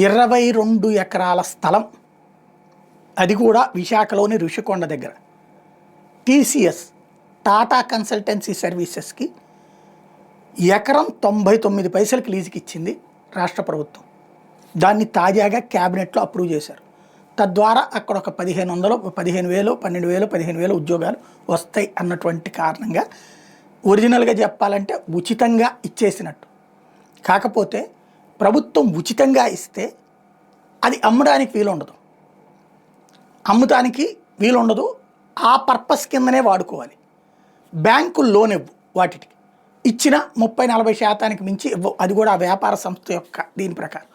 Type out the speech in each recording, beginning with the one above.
22 ఎకరాల స్థలం, అది కూడా విశాఖలోని ఋషికొండ దగ్గర. టీసీఎస్ టాటా కన్సల్టెన్సీ సర్వీసెస్కి ఎకరం 99 పైసలకి లీజుకి ఇచ్చింది రాష్ట్ర ప్రభుత్వం. దాన్ని తాజాగా క్యాబినెట్లో అప్రూవ్ చేశారు. తద్వారా అక్కడ ఒక 1500, 15,000, 12,000, 15,000 ఉద్యోగాలు వస్తాయి అన్నటువంటి కారణంగా ఒరిజినల్గా చెప్పాలంటే ఉచితంగా ఇచ్చేసినట్టు. కాకపోతే ప్రభుత్వం ఉచితంగా ఇస్తే అది అమ్మడానికి వీలుండదు, అమ్మటానికి వీలుండదు. ఆ పర్పస్ కిందనే వాడుకోవాలి. బ్యాంకులు లోన్ ఇవ్వు, వాటికి ఇచ్చిన 30-40% మించి ఇవ్వవు. అది కూడా ఆ వ్యాపార సంస్థ యొక్క దీని ప్రకారం.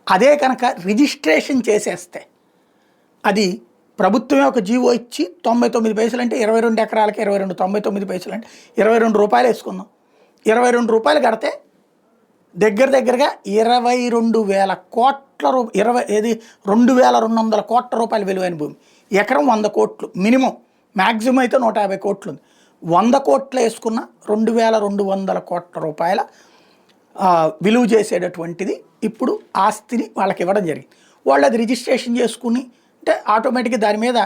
అదే కనుక రిజిస్ట్రేషన్ చేసేస్తే అది ప్రభుత్వమే ఒక జీవో ఇచ్చి 99 పైసలు అంటే 22 ఎకరాలకి 22, 99 పైసలు అంటే 22 రూపాయలు వేసుకుందాం. 22 రూపాయలు కడితే దగ్గరగా 22,000 కోట్ల 22,200 కోట్ల రూపాయలు విలువైన భూమి. ఎకరం 100 కోట్లు మినిమం, మ్యాక్సిమం అయితే 150 కోట్లు ఉంది. 100 కోట్లు వేసుకున్న 2,200 కోట్ల రూపాయల విలువ చేసేటటువంటిది ఇప్పుడు ఆస్తిని వాళ్ళకి ఇవ్వడం జరిగింది. వాళ్ళు అది రిజిస్ట్రేషన్ చేసుకుని అంటే ఆటోమేటిక్గా దాని మీద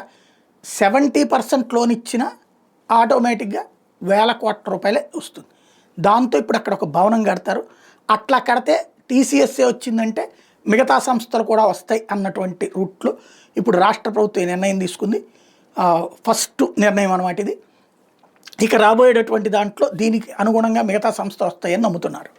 70% లోన్ ఇచ్చిన ఆటోమేటిక్గా 1,000 కోట్ల రూపాయలే వస్తుంది. దాంతో ఇప్పుడు అక్కడ ఒక భవనం కడతారు. అట్లా కడితే టీసీఎస్ఏ వచ్చిందంటే మిగతా సంస్థలు కూడా వస్తాయి అన్నటువంటి రూట్లో ఇప్పుడు రాష్ట్ర ప్రభుత్వం నిర్ణయం తీసుకుంది. ఫస్ట్ నిర్ణయం అన్నమాట ఇది. ఇక రాబోయేటటువంటి దాంట్లో దీనికి అనుగుణంగా మిగతా సంస్థలు వస్తాయని నమ్ముతున్నారు.